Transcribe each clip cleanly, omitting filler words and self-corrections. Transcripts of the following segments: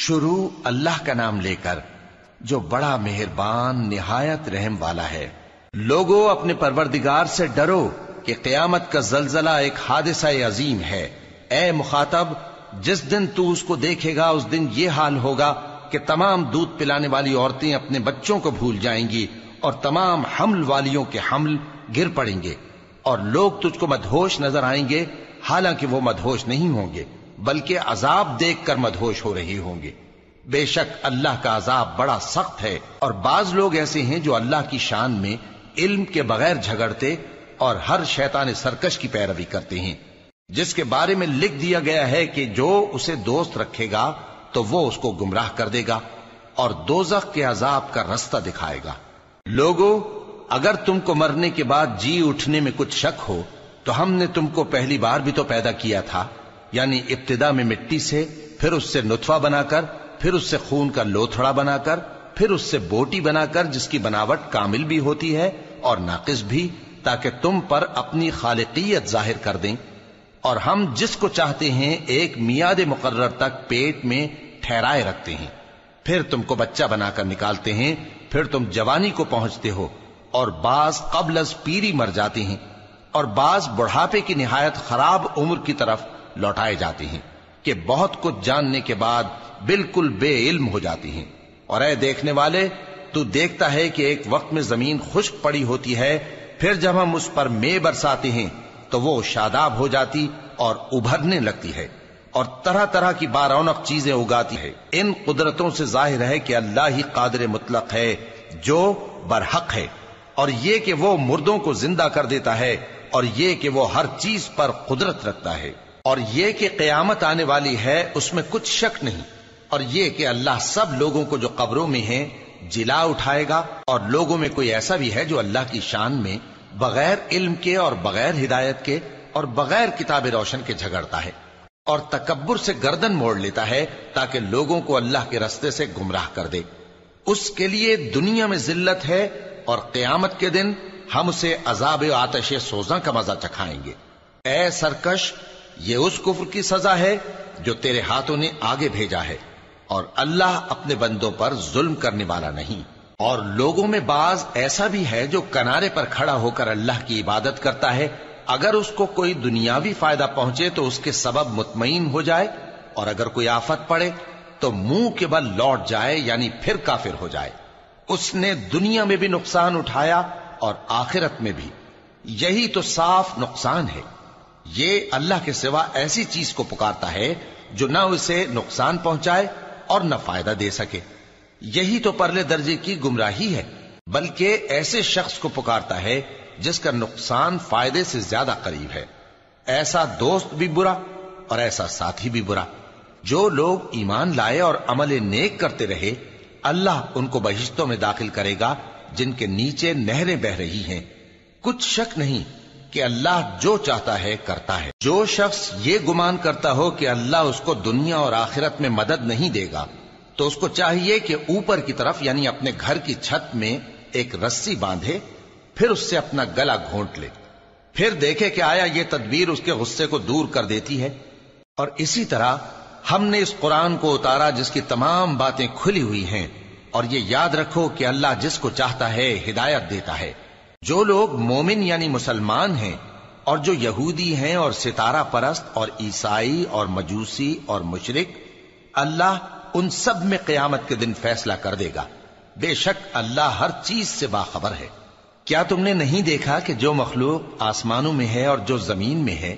شروع اللہ کا نام لے کر جو بڑا مہربان نہایت رحم والا ہے۔ لوگو اپنے پروردگار سے ڈرو کہ قیامت کا زلزلہ ایک حادثہ عظیم ہے۔ اے مخاطب، جس دن تو اس کو دیکھے گا اس دن یہ حال ہوگا کہ تمام دودھ پلانے والی عورتیں اپنے بچوں کو بھول جائیں گی اور تمام حمل والیوں کے حمل گر پڑیں گے، اور لوگ تجھ کو مدہوش نظر آئیں گے، حالانکہ وہ مدہوش نہیں ہوں گے بلکہ عذاب دیکھ کر مدہوش ہو رہے ہوں گے۔ بے شک اللہ کا عذاب بڑا سخت ہے، اور بعض لوگ ایسے ہیں جو اللہ کی شان میں علم کے بغیر جھگڑتے اور ہر شیطان سرکش کی پیروی کرتے ہیں، جس کے بارے میں لکھ دیا گیا ہے کہ جو اسے دوست رکھے گا تو وہ اس کو گمراہ کر دے گا اور دوزخ کے عذاب کا رستہ دکھائے گا۔ لوگو، اگر تم کو مرنے کے بعد جی اٹھنے میں کچھ شک ہو تو ہم نے تم کو پہلی بار بھی تو پیدا کیا تھا، یعنی ابتدا میں مٹی سے، پھر اس سے نطفہ بنا کر، پھر اس سے خون کا لوتھڑا بنا کر، پھر اس سے بوٹی بنا کر جس کی بناوٹ کامل بھی ہوتی ہے اور ناقص بھی، تاکہ تم پر اپنی خالقیت ظاہر کر دیں۔ اور ہم جس کو چاہتے ہیں ایک میعاد مقرر تک پیٹ میں ٹھہرائے رکھتے ہیں، پھر تم کو بچہ بنا کر نکالتے ہیں، پھر تم جوانی کو پہنچتے ہو، اور بعض قبل از پیری مر جاتے ہیں، اور بعض بڑھاپے کی نہایت خراب عمر کی طرف لوٹائے جاتے ہیں کہ بہت کچھ جاننے کے بعد بالکل بے علم ہو جاتی ہیں۔ اور اے دیکھنے والے، تو دیکھتا ہے کہ ایک وقت میں زمین خشک پڑی ہوتی ہے، پھر جب ہم اس پر مے برساتے ہیں تو وہ شاداب ہو جاتی اور ابھرنے لگتی ہے اور طرح طرح کی بارونق چیزیں اگاتی ہے۔ ان قدرتوں سے ظاہر ہے کہ اللہ ہی قادر مطلق ہے جو برحق ہے، اور یہ کہ وہ مردوں کو زندہ کر دیتا ہے، اور یہ کہ وہ ہر چیز پر قدرت رکھتا ہے، اور یہ کہ قیامت آنے والی ہے اس میں کچھ شک نہیں، اور یہ کہ اللہ سب لوگوں کو جو قبروں میں ہیں جلا اٹھائے گا، اور لوگوں میں کوئی ایسا بھی ہے جو اللہ کی شان میں بغیر علم کے اور بغیر ہدایت کے اور بغیر کتاب روشن کے جھگڑتا ہے اور تکبر سے گردن موڑ لیتا ہے تاکہ لوگوں کو اللہ کے رستے سے گمراہ کر دے۔ اس کے لیے دنیا میں ذلت ہے، اور قیامت کے دن ہم اسے عذاب آتش سوزاں کا مزہ چکھائیں گے۔ اے سرکش، یہ اس کفر کی سزا ہے جو تیرے ہاتھوں نے آگے بھیجا ہے، اور اللہ اپنے بندوں پر ظلم کرنے والا نہیں۔ اور لوگوں میں بعض ایسا بھی ہے جو کنارے پر کھڑا ہو کر اللہ کی عبادت کرتا ہے، اگر اس کو کوئی دنیاوی فائدہ پہنچے تو اس کے سبب مطمئن ہو جائے، اور اگر کوئی آفت پڑے تو منہ کے بل لوٹ جائے، یعنی پھر کافر ہو جائے۔ اس نے دنیا میں بھی نقصان اٹھایا اور آخرت میں بھی، یہی تو صاف نقصان ہے۔ یہ اللہ کے سوا ایسی چیز کو پکارتا ہے جو نہ اسے نقصان پہنچائے اور نہ فائدہ دے سکے، یہی تو پرلے درجے کی گمراہی ہے۔ بلکہ ایسے شخص کو پکارتا ہے جس کا نقصان فائدے سے زیادہ قریب ہے۔ ایسا دوست بھی برا اور ایسا ساتھی بھی برا۔ جو لوگ ایمان لائے اور عمل نیک کرتے رہے، اللہ ان کو بہشتوں میں داخل کرے گا جن کے نیچے نہریں بہ رہی ہیں۔ کچھ شک نہیں کہ اللہ جو چاہتا ہے کرتا ہے۔ جو شخص یہ گمان کرتا ہو کہ اللہ اس کو دنیا اور آخرت میں مدد نہیں دے گا تو اس کو چاہیے کہ اوپر کی طرف یعنی اپنے گھر کی چھت میں ایک رسی باندھے، پھر اس سے اپنا گلا گھونٹ لے، پھر دیکھے کہ آیا یہ تدبیر اس کے غصے کو دور کر دیتی ہے۔ اور اسی طرح ہم نے اس قرآن کو اتارا جس کی تمام باتیں کھلی ہوئی ہیں، اور یہ یاد رکھو کہ اللہ جس کو چاہتا ہے ہدایت دیتا ہے۔ جو لوگ مومن یعنی مسلمان ہیں اور جو یہودی ہیں اور ستارہ پرست اور عیسائی اور مجوسی اور مشرک، اللہ ان سب میں قیامت کے دن فیصلہ کر دے گا۔ بے شک اللہ ہر چیز سے باخبر ہے۔ کیا تم نے نہیں دیکھا کہ جو مخلوق آسمانوں میں ہے اور جو زمین میں ہے،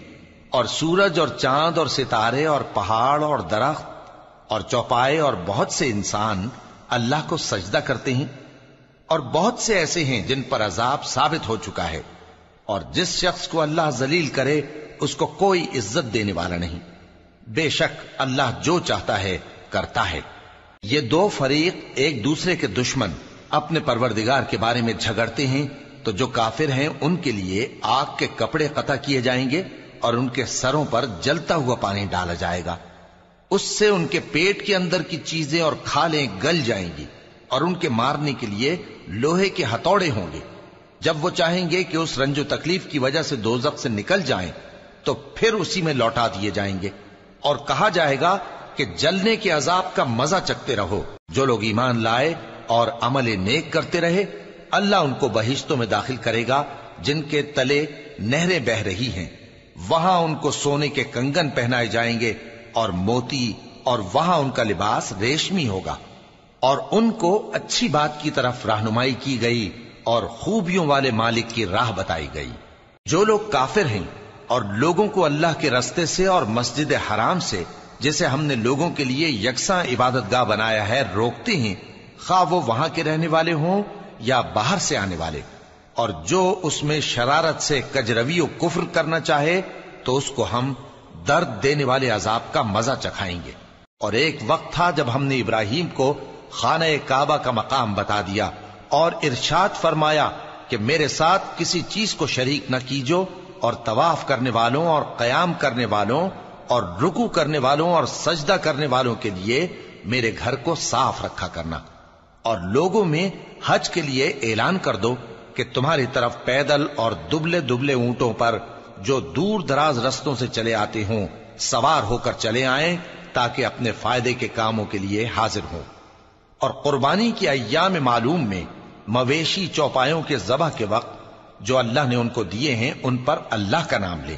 اور سورج اور چاند اور ستارے اور پہاڑ اور درخت اور چوپائے اور بہت سے انسان اللہ کو سجدہ کرتے ہیں، اور بہت سے ایسے ہیں جن پر عذاب ثابت ہو چکا ہے، اور جس شخص کو اللہ ذلیل کرے اس کو کوئی عزت دینے والا نہیں۔ بے شک اللہ جو چاہتا ہے کرتا ہے۔ یہ دو فریق ایک دوسرے کے دشمن اپنے پروردگار کے بارے میں جھگڑتے ہیں، تو جو کافر ہیں ان کے لیے آگ کے کپڑے قطع کیے جائیں گے اور ان کے سروں پر جلتا ہوا پانی ڈالا جائے گا، اس سے ان کے پیٹ کے اندر کی چیزیں اور کھالیں گل جائیں گی، اور ان کے مارنے کے لیے لوہے کے ہتھوڑے ہوں گے۔ جب وہ چاہیں گے کہ اس رنج و تکلیف کی وجہ سے دوزخ سے نکل جائیں تو پھر اسی میں لوٹا دیے جائیں گے، اور کہا جائے گا کہ جلنے کے عذاب کا مزہ چکتے رہو۔ جو لوگ ایمان لائے اور عمل نیک کرتے رہے، اللہ ان کو بہشتوں میں داخل کرے گا جن کے تلے نہریں بہ رہی ہیں، وہاں ان کو سونے کے کنگن پہنائے جائیں گے اور موتی، اور وہاں ان کا لباس ریشمی ہوگا، اور ان کو اچھی بات کی طرف رہنمائی کی گئی اور خوبیوں والے مالک کی راہ بتائی گئی۔ جو لوگ کافر ہیں اور لوگوں کو اللہ کے رستے سے اور مسجد حرام سے، جسے ہم نے لوگوں کے لیے یکساں عبادت گاہ بنایا ہے، روکتے ہیں، خواہ وہ وہاں کے رہنے والے ہوں یا باہر سے آنے والے، اور جو اس میں شرارت سے کجروی و کفر کرنا چاہے تو اس کو ہم درد دینے والے عذاب کا مزہ چکھائیں گے۔ اور ایک وقت تھا جب ہم نے ابراہیم کو خانہ کعبہ کا مقام بتا دیا اور ارشاد فرمایا کہ میرے ساتھ کسی چیز کو شریک نہ کیجو، اور طواف کرنے والوں اور قیام کرنے والوں اور رکوع کرنے والوں اور سجدہ کرنے والوں کے لیے میرے گھر کو صاف رکھا کرنا، اور لوگوں میں حج کے لیے اعلان کر دو کہ تمہاری طرف پیدل اور دبلے دبلے اونٹوں پر جو دور دراز رستوں سے چلے آتے ہوں سوار ہو کر چلے آئیں، تاکہ اپنے فائدے کے کاموں کے لیے حاضر ہوں۔ اور قربانی کی ایام معلوم میں مویشی چوپایوں کے ذبح کے وقت جو اللہ نے ان کو دیے ہیں ان پر اللہ کا نام لیں۔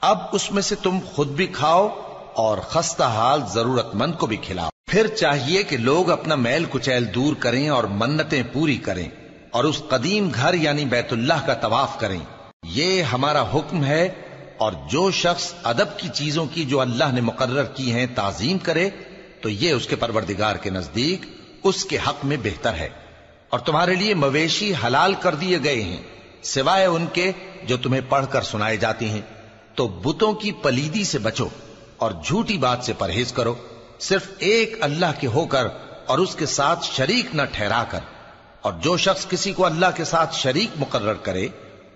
اب اس میں سے تم خود بھی کھاؤ اور خستہ حال ضرورت مند کو بھی کھلاؤ۔ پھر چاہیے کہ لوگ اپنا میل کچیل دور کریں اور منتیں پوری کریں اور اس قدیم گھر یعنی بیت اللہ کا طواف کریں، یہ ہمارا حکم ہے۔ اور جو شخص ادب کی چیزوں کی جو اللہ نے مقرر کی ہیں تعظیم کرے تو یہ اس کے پروردگار کے نزدیک اس کے حق میں بہتر ہے۔ اور تمہارے لیے مویشی حلال کر دیے گئے ہیں سوائے ان کے جو تمہیں پڑھ کر سنائے جاتے ہیں، تو بتوں کی پلیدی سے بچو اور جھوٹی بات سے پرہیز کرو، صرف ایک اللہ کے ہو کر اور اس کے ساتھ شریک نہ ٹھہرا کر۔ اور جو شخص کسی کو اللہ کے ساتھ شریک مقرر کرے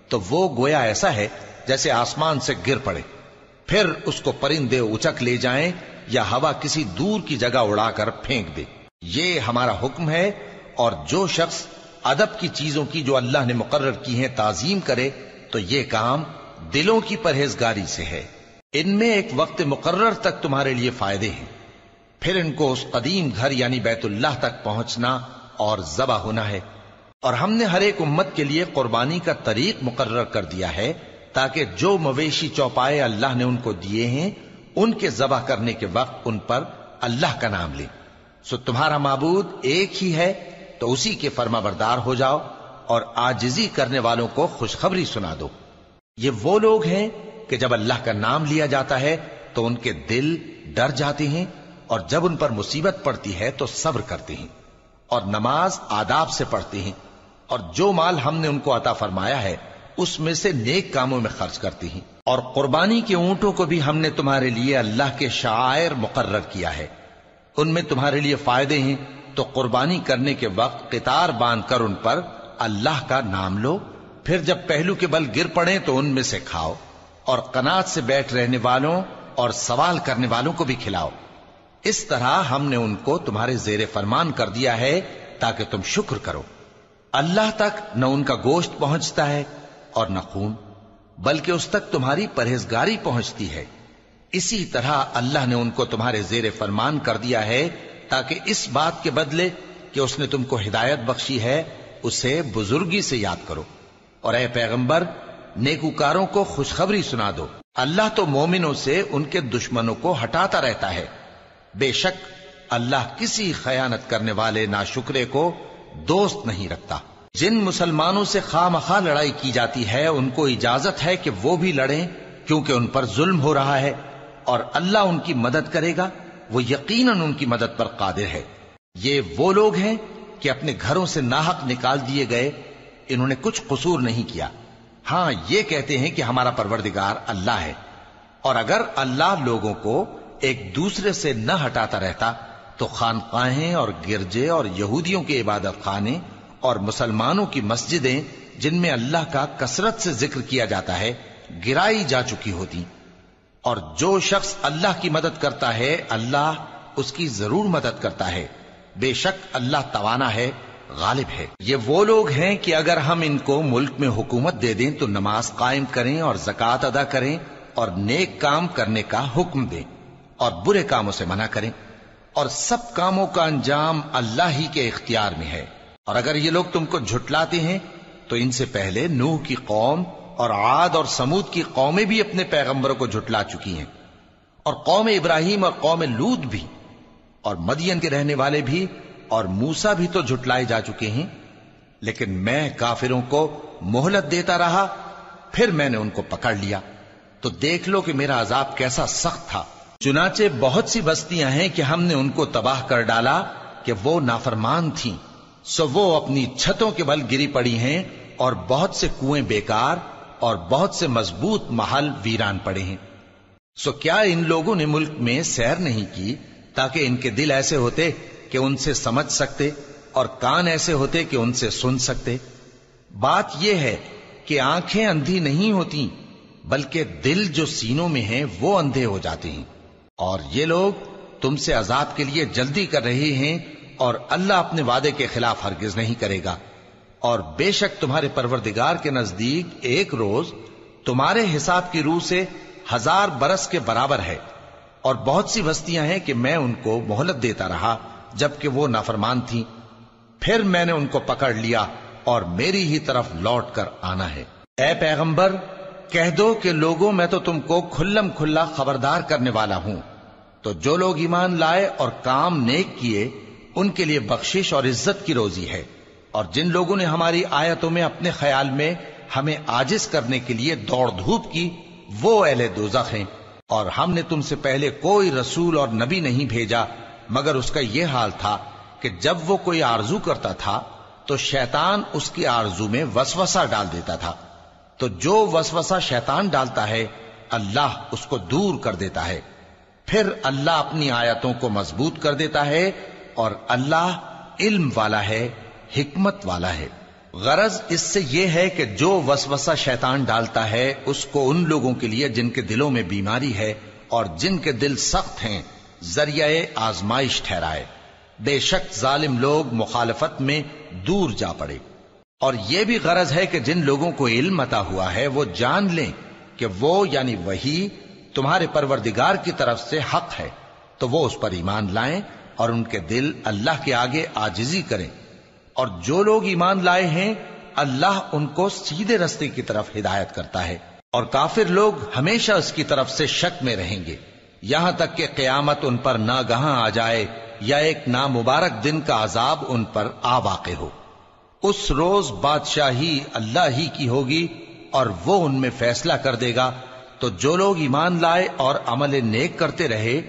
تو وہ گویا ایسا ہے جیسے آسمان سے گر پڑے، پھر اس کو پرندے اچک لے جائیں یا ہوا کسی دور کی جگہ اڑا کر پھینک دے۔ یہ ہمارا حکم ہے۔ اور جو شخص ادب کی چیزوں کی جو اللہ نے مقرر کی ہیں تعظیم کرے تو یہ کام دلوں کی پرہیزگاری سے ہے۔ ان میں ایک وقت مقرر تک تمہارے لیے فائدے ہیں، پھر ان کو اس قدیم گھر یعنی بیت اللہ تک پہنچنا اور ذبح ہونا ہے۔ اور ہم نے ہر ایک امت کے لیے قربانی کا طریق مقرر کر دیا ہے تاکہ جو مویشی چوپائے اللہ نے ان کو دیے ہیں ان کے ذبح کرنے کے وقت ان پر اللہ کا نام لیں۔ سو تمہارا معبود ایک ہی ہے تو اسی کے فرما بردار ہو جاؤ اور عاجزی کرنے والوں کو خوشخبری سنا دو۔ یہ وہ لوگ ہیں کہ جب اللہ کا نام لیا جاتا ہے تو ان کے دل ڈر جاتے ہیں، اور جب ان پر مصیبت پڑتی ہے تو صبر کرتے ہیں اور نماز آداب سے پڑھتے ہیں، اور جو مال ہم نے ان کو عطا فرمایا ہے اس میں سے نیک کاموں میں خرچ کرتے ہیں۔ اور قربانی کے اونٹوں کو بھی ہم نے تمہارے لیے اللہ کے شعائر مقرر کیا ہے، ان میں تمہارے لیے فائدے ہیں، تو قربانی کرنے کے وقت قطار باندھ کر ان پر اللہ کا نام لو، پھر جب پہلو کے بل گر پڑیں تو ان میں سے کھاؤ، اور قناعت سے بیٹھ رہنے والوں اور سوال کرنے والوں کو بھی کھلاؤ۔ اس طرح ہم نے ان کو تمہارے زیر فرمان کر دیا ہے تاکہ تم شکر کرو۔ اللہ تک نہ ان کا گوشت پہنچتا ہے اور نہ خون، بلکہ اس تک تمہاری پرہیزگاری پہنچتی ہے۔ اسی طرح اللہ نے ان کو تمہارے زیر فرمان کر دیا ہے تاکہ اس بات کے بدلے کہ اس نے تم کو ہدایت بخشی ہے اسے بزرگی سے یاد کرو۔ اور اے پیغمبر، نیکوکاروں کو خوشخبری سنا دو، اللہ تو مومنوں سے ان کے دشمنوں کو ہٹاتا رہتا ہے۔ بے شک اللہ کسی خیانت کرنے والے ناشکرے کو دوست نہیں رکھتا۔ جن مسلمانوں سے خواہ مخواہ لڑائی کی جاتی ہے ان کو اجازت ہے کہ وہ بھی لڑیں، کیونکہ ان پر ظلم ہو رہا ہے، اور اللہ ان کی مدد کرے گا، وہ یقیناً ان کی مدد پر قادر ہے۔ یہ وہ لوگ ہیں کہ اپنے گھروں سے ناحق نکال دیے گئے، انہوں نے کچھ قصور نہیں کیا، ہاں یہ کہتے ہیں کہ ہمارا پروردگار اللہ ہے۔ اور اگر اللہ لوگوں کو ایک دوسرے سے نہ ہٹاتا رہتا تو خانقاہیں اور گرجے اور یہودیوں کے عبادت خانے اور مسلمانوں کی مسجدیں جن میں اللہ کا کثرت سے ذکر کیا جاتا ہے گرائی جا چکی ہوتی۔ اور جو شخص اللہ کی مدد کرتا ہے اللہ اس کی ضرور مدد کرتا ہے، بے شک اللہ توانا ہے، غالب ہے۔ یہ وہ لوگ ہیں کہ اگر ہم ان کو ملک میں حکومت دے دیں تو نماز قائم کریں اور زکوٰۃ ادا کریں اور نیک کام کرنے کا حکم دیں اور برے کاموں سے منع کریں، اور سب کاموں کا انجام اللہ ہی کے اختیار میں ہے۔ اور اگر یہ لوگ تم کو جھٹلاتے ہیں تو ان سے پہلے نوح کی قوم اور عاد اور سمود کی قومیں بھی اپنے پیغمبروں کو جھٹلا چکی ہیں، اور قوم ابراہیم اور قوم لوط بھی، اور مدین کے رہنے والے بھی، اور موسیٰ بھی تو جھٹلائے جا چکے ہیں۔ لیکن میں کافروں کو مہلت دیتا رہا، پھر میں نے ان کو پکڑ لیا، تو دیکھ لو کہ میرا عذاب کیسا سخت تھا۔ چنانچہ بہت سی بستیاں ہیں کہ ہم نے ان کو تباہ کر ڈالا کہ وہ نافرمان تھیں، سو وہ اپنی چھتوں کے بل گری پڑی ہیں، اور بہت سے کنویں بیکار اور بہت سے مضبوط محل ویران پڑے ہیں۔ سو کیا ان لوگوں نے ملک میں سیر نہیں کی تاکہ ان کے دل ایسے ہوتے کہ ان سے سمجھ سکتے، اور کان ایسے ہوتے کہ ان سے سن سکتے؟ بات یہ ہے کہ آنکھیں اندھی نہیں ہوتی، بلکہ دل جو سینوں میں ہیں وہ اندھے ہو جاتے ہیں۔ اور یہ لوگ تم سے عذاب کے لیے جلدی کر رہے ہیں، اور اللہ اپنے وعدے کے خلاف ہرگز نہیں کرے گا۔ اور بے شک تمہارے پروردگار کے نزدیک ایک روز تمہارے حساب کی روح سے 1000 برس کے برابر ہے۔ اور بہت سی بستیاں ہیں کہ میں ان کو مہلت دیتا رہا جبکہ وہ نافرمان تھیں، پھر میں نے ان کو پکڑ لیا، اور میری ہی طرف لوٹ کر آنا ہے۔ اے پیغمبر، کہہ دو کہ لوگوں میں تو تم کو کھلم کھلا خبردار کرنے والا ہوں، تو جو لوگ ایمان لائے اور کام نیک کیے ان کے لیے بخشش اور عزت کی روزی ہے، اور جن لوگوں نے ہماری آیتوں میں اپنے خیال میں ہمیں عاجز کرنے کے لیے دوڑ دھوپ کی، وہ اہل دوزخ ہیں۔ اور ہم نے تم سے پہلے کوئی رسول اور نبی نہیں بھیجا مگر اس کا یہ حال تھا کہ جب وہ کوئی آرزو کرتا تھا تو شیطان اس کی آرزو میں وسوسہ ڈال دیتا تھا، تو جو وسوسہ شیطان ڈالتا ہے اللہ اس کو دور کر دیتا ہے، پھر اللہ اپنی آیتوں کو مضبوط کر دیتا ہے، اور اللہ علم والا ہے، حکمت والا ہے۔ غرض اس سے یہ ہے کہ جو وسوسہ شیطان ڈالتا ہے اس کو ان لوگوں کے لیے جن کے دلوں میں بیماری ہے اور جن کے دل سخت ہیں ذریعہ آزمائش ٹھہرائے۔ بے شک ظالم لوگ مخالفت میں دور جا پڑے۔ اور یہ بھی غرض ہے کہ جن لوگوں کو علم عطا ہوا ہے وہ جان لیں کہ وہ یعنی وحی تمہارے پروردگار کی طرف سے حق ہے، تو وہ اس پر ایمان لائیں اور ان کے دل اللہ کے آگے عاجزی کریں۔ اور جو لوگ ایمان لائے ہیں اللہ ان کو سیدھے رستے کی طرف ہدایت کرتا ہے، اور کافر لوگ ہمیشہ اس کی طرف سے شک میں رہیں گے، یہاں تک کہ قیامت ان پر ناگہاں آ جائے یا ایک نامبارک دن کا عذاب ان پر آ واقع ہو۔ اس روز بادشاہی اللہ ہی کی ہوگی اور وہ ان میں فیصلہ کر دے گا، تو جو لوگ ایمان لائے اور عمل نیک کرتے رہے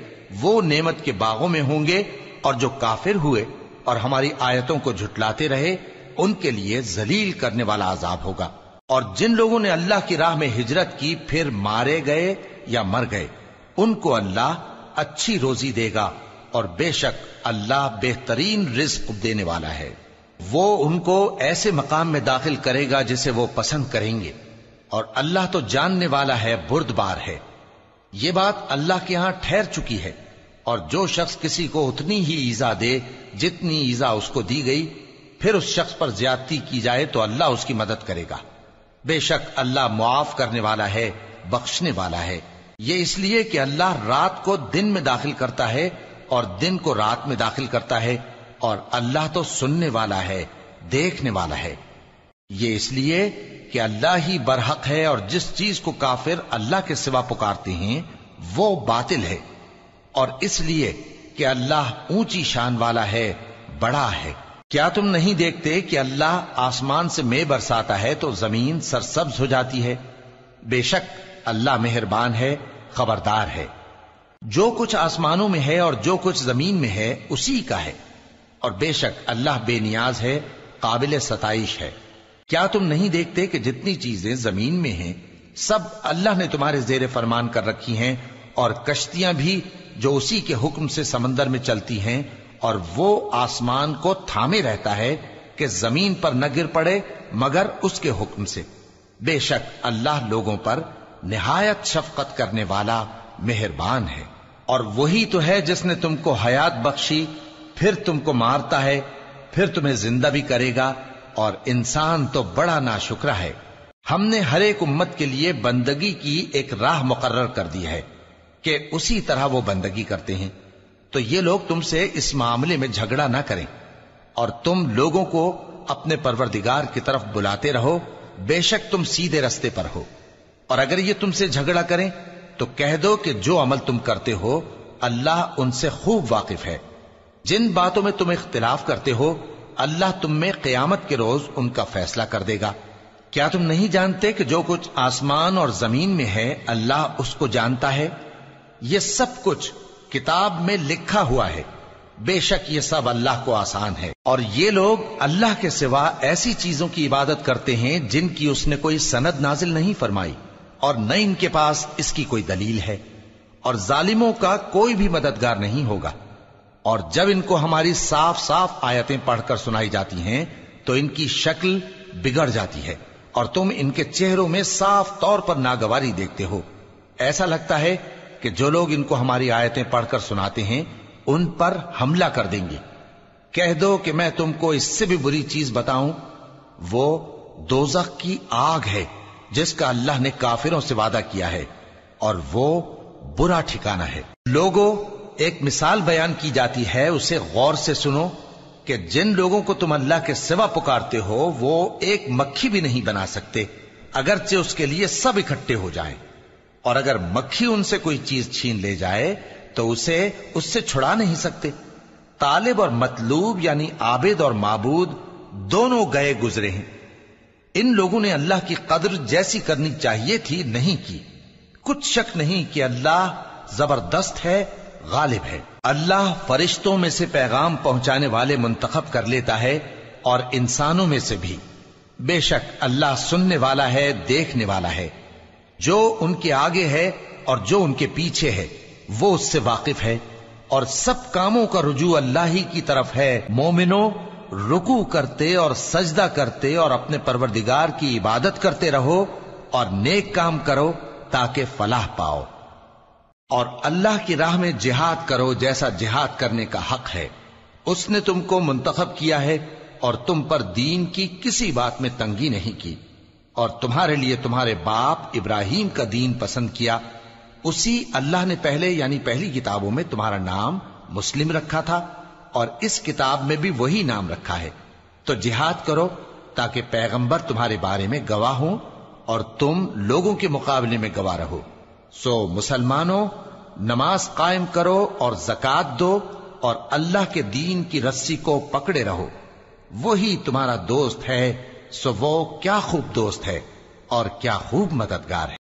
وہ نعمت کے باغوں میں ہوں گے، اور جو کافر ہوئے اور ہماری آیتوں کو جھٹلاتے رہے ان کے لیے ذلیل کرنے والا عذاب ہوگا۔ اور جن لوگوں نے اللہ کی راہ میں ہجرت کی پھر مارے گئے یا مر گئے ان کو اللہ اچھی روزی دے گا، اور بے شک اللہ بہترین رزق دینے والا ہے۔ وہ ان کو ایسے مقام میں داخل کرے گا جسے وہ پسند کریں گے، اور اللہ تو جاننے والا ہے، بردبار ہے۔ یہ بات اللہ کے ہاں ٹھہر چکی ہے، اور جو شخص کسی کو اتنی ہی ایذا دے جتنی ایذا اس کو دی گئی، پھر اس شخص پر زیادتی کی جائے تو اللہ اس کی مدد کرے گا۔ بے شک اللہ معاف کرنے والا ہے، بخشنے والا ہے۔ یہ اس لیے کہ اللہ رات کو دن میں داخل کرتا ہے اور دن کو رات میں داخل کرتا ہے، اور اللہ تو سننے والا ہے، دیکھنے والا ہے۔ یہ اس لیے کہ اللہ ہی برحق ہے، اور جس چیز کو کافر اللہ کے سوا پکارتے ہیں وہ باطل ہے، اور اس لیے کہ اللہ اونچی شان والا ہے، بڑا ہے۔ کیا تم نہیں دیکھتے کہ اللہ آسمان سے مے برساتا ہے تو زمین سرسبز ہو جاتی ہے؟ بے شک اللہ مہربان ہے، خبردار ہے۔ جو کچھ آسمانوں میں ہے اور جو کچھ زمین میں ہے اسی کا ہے، اور بے شک اللہ بے نیاز ہے، قابل ستائش ہے۔ کیا تم نہیں دیکھتے کہ جتنی چیزیں زمین میں ہیں سب اللہ نے تمہارے زیر فرمان کر رکھی ہیں، اور کشتیاں بھی جو اسی کے حکم سے سمندر میں چلتی ہیں، اور وہ آسمان کو تھامے رہتا ہے کہ زمین پر نہ گر پڑے مگر اس کے حکم سے۔ بے شک اللہ لوگوں پر نہایت شفقت کرنے والا مہربان ہے۔ اور وہی تو ہے جس نے تم کو حیات بخشی، پھر تم کو مارتا ہے، پھر تمہیں زندہ بھی کرے گا، اور انسان تو بڑا ناشکرا ہے۔ ہم نے ہر ایک امت کے لیے بندگی کی ایک راہ مقرر کر دی ہے، کہ اسی طرح وہ بندگی کرتے ہیں، تو یہ لوگ تم سے اس معاملے میں جھگڑا نہ کریں، اور تم لوگوں کو اپنے پروردگار کی طرف بلاتے رہو، بے شک تم سیدھے رستے پر ہو۔ اور اگر یہ تم سے جھگڑا کریں تو کہہ دو کہ جو عمل تم کرتے ہو اللہ ان سے خوب واقف ہے۔ جن باتوں میں تم اختلاف کرتے ہو اللہ تم میں قیامت کے روز ان کا فیصلہ کر دے گا۔ کیا تم نہیں جانتے کہ جو کچھ آسمان اور زمین میں ہے اللہ اس کو جانتا ہے؟ یہ سب کچھ کتاب میں لکھا ہوا ہے، بے شک یہ سب اللہ کو آسان ہے۔ اور یہ لوگ اللہ کے سوا ایسی چیزوں کی عبادت کرتے ہیں جن کی اس نے کوئی سند نازل نہیں فرمائی، اور نہ ان کے پاس اس کی کوئی دلیل ہے، اور ظالموں کا کوئی بھی مددگار نہیں ہوگا۔ اور جب ان کو ہماری صاف صاف آیتیں پڑھ کر سنائی جاتی ہیں تو ان کی شکل بگڑ جاتی ہے، اور تم ان کے چہروں میں صاف طور پر ناگواری دیکھتے ہو۔ ایسا لگتا ہے کہ جو لوگ ان کو ہماری آیتیں پڑھ کر سناتے ہیں ان پر حملہ کر دیں گے۔ کہہ دو کہ میں تم کو اس سے بھی بری چیز بتاؤں، وہ دوزخ کی آگ ہے جس کا اللہ نے کافروں سے وعدہ کیا ہے، اور وہ برا ٹھکانہ ہے۔ لوگوں، ایک مثال بیان کی جاتی ہے، اسے غور سے سنو کہ جن لوگوں کو تم اللہ کے سوا پکارتے ہو وہ ایک مکھی بھی نہیں بنا سکتے اگرچہ اس کے لیے سب اکٹھے ہو جائیں، اور اگر مکھی ان سے کوئی چیز چھین لے جائے تو اسے اس سے چھڑا نہیں سکتے۔ طالب اور مطلوب یعنی عابد اور معبود دونوں گئے گزرے ہیں۔ ان لوگوں نے اللہ کی قدر جیسی کرنی چاہیے تھی نہیں کی۔ کچھ شک نہیں کہ اللہ زبردست ہے، غالب ہے۔ اللہ فرشتوں میں سے پیغام پہنچانے والے منتخب کر لیتا ہے اور انسانوں میں سے بھی۔ بے شک اللہ سننے والا ہے، دیکھنے والا ہے۔ جو ان کے آگے ہے اور جو ان کے پیچھے ہے وہ اس سے واقف ہے، اور سب کاموں کا رجوع اللہ ہی کی طرف ہے۔ مومنوں، رکوع کرتے اور سجدہ کرتے اور اپنے پروردگار کی عبادت کرتے رہو اور نیک کام کرو تاکہ فلاح پاؤ، اور اللہ کی راہ میں جہاد کرو جیسا جہاد کرنے کا حق ہے۔ اس نے تم کو منتخب کیا ہے اور تم پر دین کی کسی بات میں تنگی نہیں کی، اور تمہارے لیے تمہارے باپ ابراہیم کا دین پسند کیا۔ اسی اللہ نے پہلے یعنی پہلی کتابوں میں تمہارا نام مسلم رکھا تھا، اور اس کتاب میں بھی وہی نام رکھا ہے۔ تو جہاد کرو تاکہ پیغمبر تمہارے بارے میں گواہ ہوں اور تم لوگوں کے مقابلے میں گواہ رہو۔ سو مسلمانوں، نماز قائم کرو اور زکات دو اور اللہ کے دین کی رسی کو پکڑے رہو، وہی تمہارا دوست ہے۔ سو وہ کیا خوب دوست ہے اور کیا خوب مددگار ہے۔